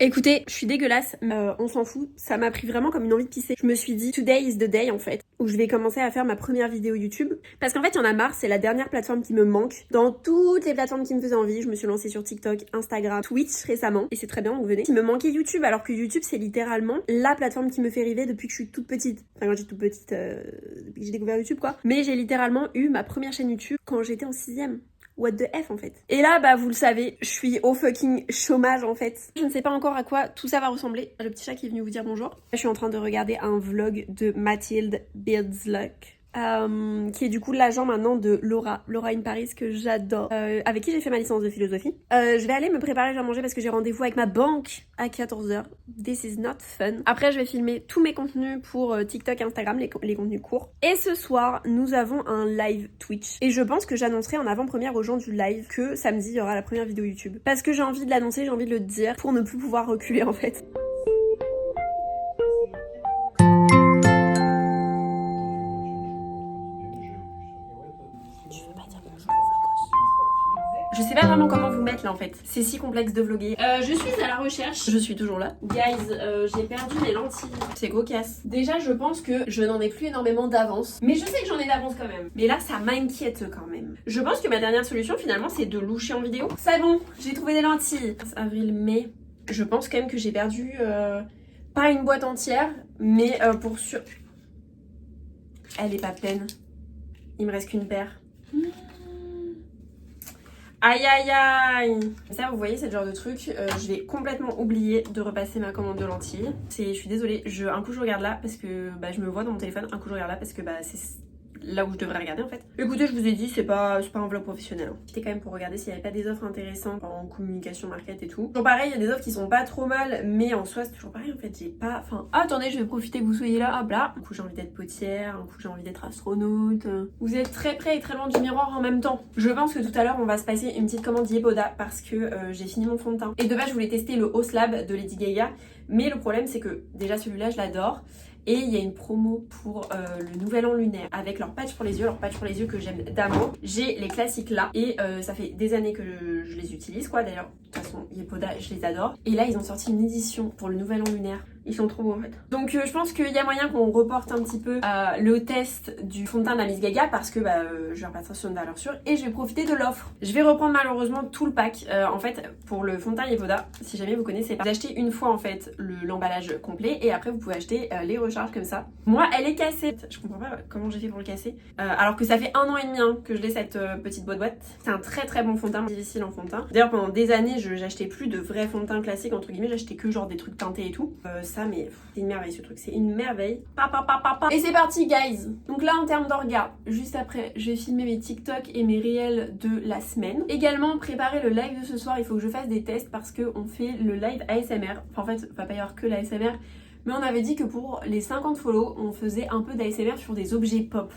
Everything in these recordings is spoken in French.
Écoutez, je suis dégueulasse, on s'en fout, ça m'a pris vraiment comme une envie de pisser. Je me suis dit, today is the day en fait, où je vais commencer à faire ma première vidéo YouTube. Parce qu'en fait, il y en a marre, c'est la dernière plateforme qui me manque. Dans toutes les plateformes qui me faisaient envie, je me suis lancée sur TikTok, Instagram, Twitch récemment, et c'est très bien, vous venez. Il me manquait YouTube, alors que YouTube, c'est littéralement la plateforme qui me fait rêver depuis que je suis toute petite. Enfin, quand j'étais toute petite, depuis que j'ai découvert YouTube quoi. Mais j'ai littéralement eu ma première chaîne YouTube quand j'étais en 6ème. What the F en fait. Et là, bah vous le savez, je suis au fucking chômage en fait. Je ne sais pas encore à quoi tout ça va ressembler. Le petit chat qui est venu vous dire bonjour. Je suis en train de regarder un vlog de Mathilde Beardsluck. Qui est du coup l'agent maintenant de Laura in Paris que j'adore, avec qui j'ai fait ma licence de philosophie. Je vais aller me préparer, je vais manger parce que j'ai rendez-vous avec ma banque à 14h. This is not fun. Après je vais filmer tous mes contenus pour TikTok et Instagram, les contenus courts. Et ce soir nous avons un live Twitch. Et je pense que j'annoncerai en avant-première aux gens du live que samedi il y aura la première vidéo YouTube. Parce que j'ai envie de l'annoncer, j'ai envie de le dire pour ne plus pouvoir reculer en fait. Je sais pas vraiment comment vous mettre là en fait, c'est si complexe de vlogger. Je suis à la recherche, je suis toujours là. Guys, j'ai perdu mes lentilles, c'est cocasse. Déjà je pense que je n'en ai plus énormément d'avance, mais je sais que j'en ai d'avance quand même. Mais là ça m'inquiète quand même. Je pense que ma dernière solution finalement c'est de loucher en vidéo. C'est bon, j'ai trouvé des lentilles. Avril, mai, je pense quand même que j'ai perdu pas une boîte entière, mais pour sûr... Elle est pas pleine, il me reste qu'une paire. Aïe aïe aïe. Ça vous voyez c'est le genre de truc, je vais complètement oublier de repasser ma commande de lentilles. Je suis désolée, un coup je regarde là parce que bah, je me vois dans mon téléphone, un coup je regarde là parce que bah, c'est là où je devrais regarder en fait. Écoutez, je vous ai dit, c'est pas un vlog professionnel. C'était quand même pour regarder s'il n'y avait pas des offres intéressantes en communication, market et tout. Toujours pareil, il y a des offres qui sont pas trop mal, mais en soi c'est toujours pareil en fait, j'ai pas... Enfin, attendez, je vais profiter que vous soyez là, hop là. Un coup j'ai envie d'être potière, un coup j'ai envie d'être astronaute. Vous êtes très près et très loin du miroir en même temps. Je pense que tout à l'heure on va se passer une petite commande Yepoda parce que j'ai fini mon fond de teint. Et de base je voulais tester le Haute Lab de Lady Gaga, mais le problème c'est que déjà celui-là je l'adore. Et il y a une promo pour le nouvel an lunaire avec leur patch pour les yeux que j'aime d'amour. J'ai les classiques là et ça fait des années que je les utilise quoi. D'ailleurs, de toute façon, Yepoda, je les adore. Et là, ils ont sorti une édition pour le nouvel an lunaire. Ils sont trop beaux en fait. Donc je pense qu'il y a moyen qu'on reporte un petit peu le test du fond de teint de la Miss Gaga parce que je vais repasser sur une valeur sûre et je vais profiter de l'offre. Je vais reprendre malheureusement tout le pack. En fait, pour le fond de teint Yepoda, si jamais vous connaissez pas, vous achetez une fois en fait l'emballage complet et après vous pouvez acheter les recharges comme ça. Moi, elle est cassée. Je comprends pas comment j'ai fait pour le casser. Alors que ça fait 1 an et demi que je l'ai cette petite boîte. C'est un très très bon fond de teint, difficile en fond de teint. D'ailleurs, pendant des années, j'achetais plus de vrais fonds de teint classiques entre guillemets. J'achetais que genre des trucs teintés et tout. Mais c'est une merveille ce truc, c'est une merveille. Et c'est parti guys. Donc là en termes d'orga, juste après je vais filmer mes TikTok et mes réels de la semaine. Également préparer le live de ce soir, il faut que je fasse des tests parce qu'on fait le live ASMR. Enfin en fait il va pas y avoir que l'ASMR, mais on avait dit que pour les 50 follow on faisait un peu d'ASMR sur des objets pop.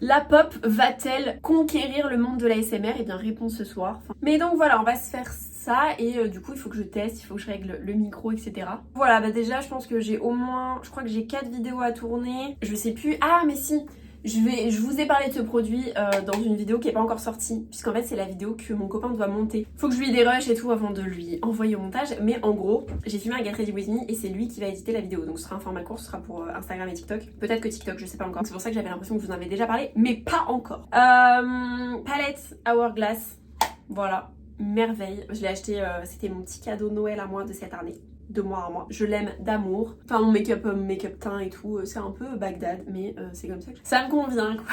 La pop va-t-elle conquérir le monde de l'ASMR? Eh bien réponse ce soir. Mais donc voilà, on va se faire ça et du coup il faut que je teste, il faut que je règle le micro etc. Voilà, bah déjà je pense que j'ai au moins, je crois que j'ai 4 vidéos à tourner. Je sais plus, ah mais si, je vous ai parlé de ce produit dans une vidéo qui n'est pas encore sortie, puisqu'en fait c'est la vidéo que mon copain doit monter. Faut que je lui dérush et tout avant de lui envoyer au montage, mais en gros, j'ai filmé un Get Ready With Me et c'est lui qui va éditer la vidéo, donc ce sera un format court, ce sera pour Instagram et TikTok. Peut-être que TikTok, je sais pas encore. C'est pour ça que j'avais l'impression que vous en avez déjà parlé, mais pas encore. Palette Hourglass, voilà, merveille. Je l'ai acheté, c'était mon petit cadeau Noël à moi de cette année. De moi à moi. Je l'aime d'amour. Enfin mon make-up teint et tout, c'est un peu Bagdad, mais c'est comme ça que ça me convient quoi.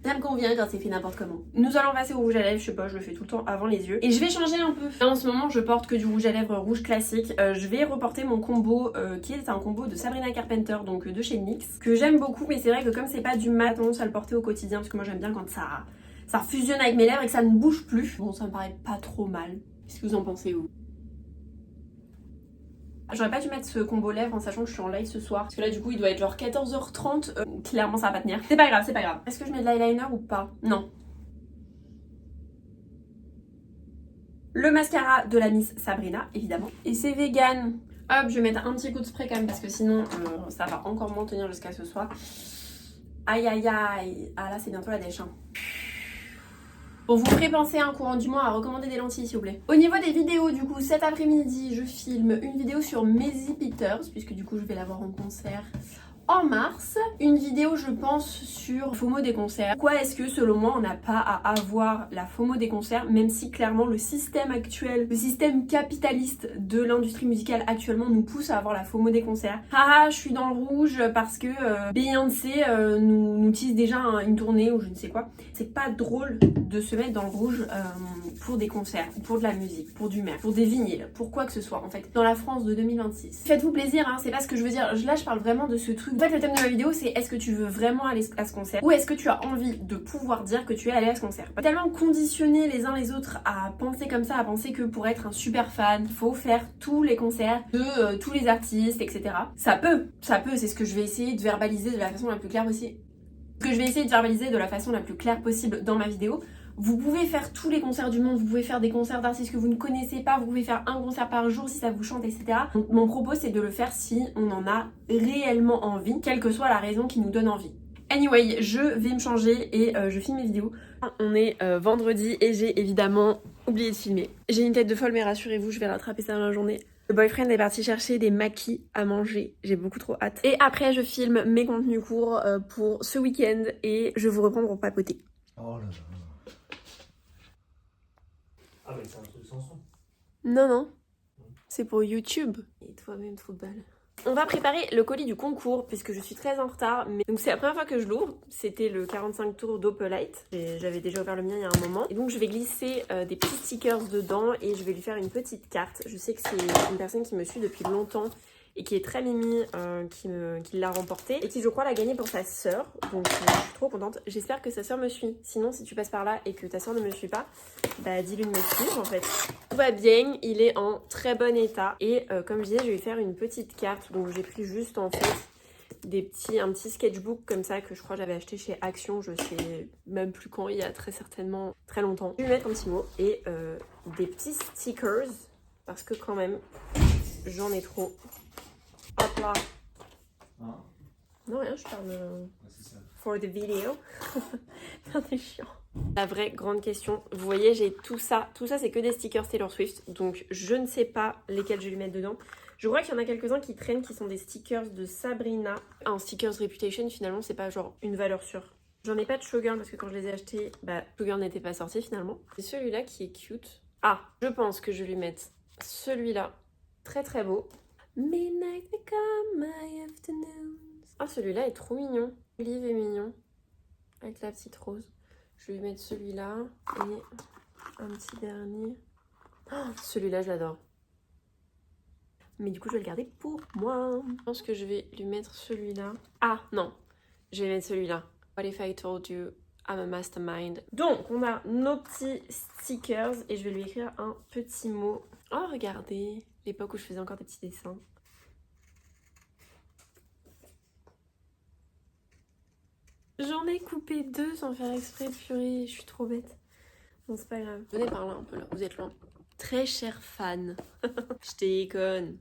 Ça me convient quand c'est fait n'importe comment. Nous allons passer au rouge à lèvres, je sais pas, je le fais tout le temps avant les yeux. Et je vais changer un peu. Là, en ce moment, je porte que du rouge à lèvres rouge classique. Je vais reporter mon combo qui est un combo de Sabrina Carpenter, donc de chez NYX, que j'aime beaucoup, mais c'est vrai que comme c'est pas du mat, tendance à le porter au quotidien, parce que moi j'aime bien quand ça fusionne avec mes lèvres et que ça ne bouge plus. Bon, ça me paraît pas trop mal. Qu'est-ce que vous en pensez vous? J'aurais pas dû mettre ce combo lèvres en sachant que je suis en live ce soir. Parce que là du coup il doit être genre 14h30. Clairement ça va pas tenir. C'est pas grave, c'est pas grave. Est-ce que je mets de l'eyeliner ou pas? Non. Le mascara de la Miss Sabrina, évidemment. Et c'est vegan. Hop, je vais mettre un petit coup de spray quand même parce que sinon ça va encore moins tenir jusqu'à ce soir. Aïe aïe aïe. Ah là c'est bientôt la dèche hein. Bon, vous ferez penser un courant du mois à recommander des lentilles, s'il vous plaît. Au niveau des vidéos, du coup, cet après-midi, je filme une vidéo sur Maisie Peters, puisque du coup, je vais la voir en concert en mars. Une vidéo, je pense, sur FOMO des concerts. Pourquoi est-ce que, selon moi, on n'a pas à avoir la FOMO des concerts, même si clairement le système actuel, le système capitaliste de l'industrie musicale actuellement nous pousse à avoir la FOMO des concerts. Ah, je suis dans le rouge parce que Beyoncé nous tease déjà une tournée ou je ne sais quoi. C'est pas drôle de se mettre dans le rouge pour des concerts, pour de la musique, pour du merch, pour des vinyles, pour quoi que ce soit en fait. Dans la France de 2026. Faites-vous plaisir, hein, c'est pas ce que je veux dire. Là, je parle vraiment de ce truc. En fait, le thème de ma vidéo, c'est est-ce que tu veux vraiment aller à ce concert ou est-ce que tu as envie de pouvoir dire que tu es allé à ce concert. Pas tellement conditionner les uns les autres à penser comme ça, à penser que pour être un super fan, il faut faire tous les concerts de tous les artistes, etc. Ça peut, c'est ce que je vais essayer de verbaliser de la façon la plus claire possible. Dans ma vidéo. Vous pouvez faire tous les concerts du monde, vous pouvez faire des concerts d'artistes que vous ne connaissez pas, vous pouvez faire un concert par jour si ça vous chante, etc. Donc, mon propos, c'est de le faire si on en a réellement envie, quelle que soit la raison qui nous donne envie. Anyway, je vais me changer et je filme mes vidéos. On est vendredi et j'ai évidemment oublié de filmer. J'ai une tête de folle, mais rassurez-vous, je vais rattraper ça dans la journée. Le boyfriend est parti chercher des maquis à manger, j'ai beaucoup trop hâte. Et après, je filme mes contenus courts pour ce week-end et je vous reprends pour papoter. Oh là là. Ah mais c'est un truc sans son. Non, c'est pour YouTube. Et toi-même, trop de balles. On va préparer le colis du concours puisque je suis très en retard. Mais... Donc c'est la première fois que je l'ouvre. C'était le 45 tours d'Opelite. J'avais déjà ouvert le mien il y a un moment. Et donc je vais glisser des petits stickers dedans et je vais lui faire une petite carte. Je sais que c'est une personne qui me suit depuis longtemps et qui est très mimi, qui l'a remporté et qui je crois l'a gagné pour sa sœur. Donc je suis trop contente. J'espère que sa sœur me suit. Sinon si tu passes par là et que ta sœur ne me suit pas, bah dis-lui de me suivre en fait. Tout va bien, il est en très bon état et comme je disais je vais lui faire une petite carte. Donc j'ai pris juste en fait un petit sketchbook comme ça que je crois que j'avais acheté chez Action, je sais même plus quand, il y a très certainement très longtemps. Je vais lui mettre un petit mot et des petits stickers parce que quand même j'en ai trop. Hop là. Hein? Non, rien, je parle Ouais, c'est ça. for the video. C'est chiant. La vraie grande question, vous voyez, j'ai tout ça. Tout ça, c'est que des stickers Taylor Swift. Donc, je ne sais pas lesquels je vais lui mettre dedans. Je crois qu'il y en a quelques-uns qui traînent, qui sont des stickers de Sabrina. Un stickers Reputation, finalement, c'est pas genre une valeur sûre. J'en ai pas de Showgirl parce que quand je les ai achetés, bah, Showgirl n'était pas sorti finalement. C'est celui-là qui est cute. Ah, je pense que je vais lui mettre celui-là. Très très beau. Midnight become my afternoons. Ah, celui-là est trop mignon. Olive est mignon. Avec la petite rose. Je vais lui mettre celui-là. Et un petit dernier. Oh, celui-là, je l'adore. Mais du coup, je vais le garder pour moi. Je pense que je vais lui mettre celui-là. Ah, non. Je vais mettre celui-là. What if I told you I'm a mastermind. Donc, on a nos petits stickers. Et je vais lui écrire un petit mot. Oh, regardez. L'époque où je faisais encore des petits dessins. J'en ai coupé 2 sans faire exprès, purée, je suis trop bête. Bon, c'est pas grave. Venez par là un peu là, vous êtes loin. Très cher fan. Je déconne.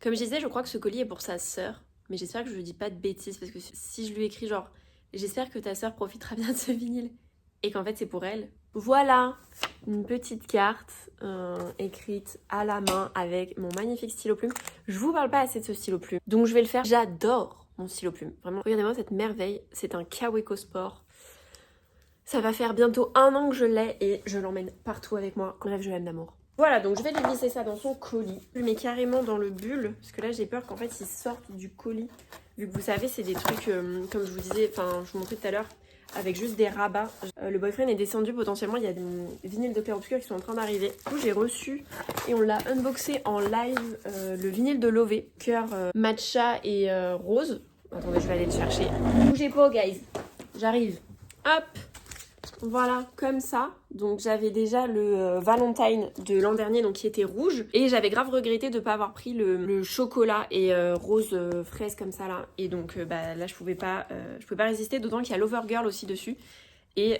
Comme je disais, je crois que ce colis est pour sa sœur. Mais j'espère que je lui dis pas de bêtises parce que si je lui écris genre j'espère que ta sœur profitera bien de ce vinyle et qu'en fait c'est pour elle. Voilà, une petite carte écrite à la main avec mon magnifique stylo plume. Je vous parle pas assez de ce stylo plume, donc je vais le faire. J'adore mon stylo plume, vraiment. Regardez-moi cette merveille, c'est un Kaweco Sport. Ça va faire bientôt 1 an que je l'ai et je l'emmène partout avec moi. Bref, je l'aime d'amour. Voilà, donc je vais lui glisser ça dans son colis. Je le mets carrément dans le bulle, parce que là j'ai peur qu'en fait il sorte du colis. Vu que vous savez, c'est des trucs, comme je vous disais, enfin je vous montrais tout à l'heure, avec juste des rabats. Le boyfriend est descendu potentiellement, il y a des vinyles de Clair Obscur qui sont en train d'arriver. Du coup j'ai reçu et on l'a unboxé en live le vinyle de Lové, cœur matcha et rose. Attendez, je vais aller le chercher. Bougez pas guys, j'arrive. Hop, voilà, comme ça. Donc j'avais déjà le Valentine de l'an dernier, donc qui était rouge. Et j'avais grave regretté de ne pas avoir pris le chocolat et rose fraise comme ça là. Et donc bah, là je pouvais pas résister, d'autant qu'il y a l'Overgirl aussi dessus. Et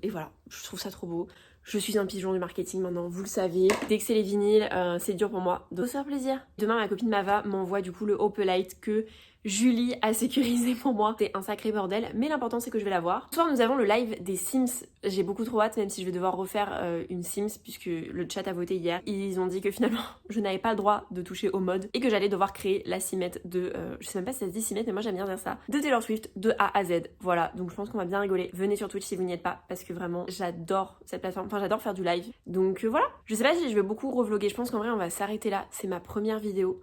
voilà, je trouve ça trop beau. Je suis un pigeon du marketing maintenant, vous le savez. Dès que c'est les vinyles, c'est dur pour moi. Donc, ça fait plaisir. Demain, ma copine Mava m'envoie du coup le Opelite que Julie a sécurisé pour moi. C'est un sacré bordel, mais l'important c'est que je vais la voir. Ce soir nous avons le live des Sims. J'ai beaucoup trop hâte, même si je vais devoir refaire une Sims puisque le chat a voté hier. Ils ont dit que finalement je n'avais pas le droit de toucher au mode et que j'allais devoir créer la Simmette de... je sais même pas si ça se dit Simmette, mais moi j'aime bien dire ça. De Taylor Swift de A à Z. Voilà, donc je pense qu'on va bien rigoler. Venez sur Twitch si vous n'y êtes pas parce que vraiment j'adore cette plateforme. Enfin j'adore faire du live. Donc voilà. Je sais pas si je vais beaucoup revloguer. Je pense qu'en vrai on va s'arrêter là. C'est ma première vidéo.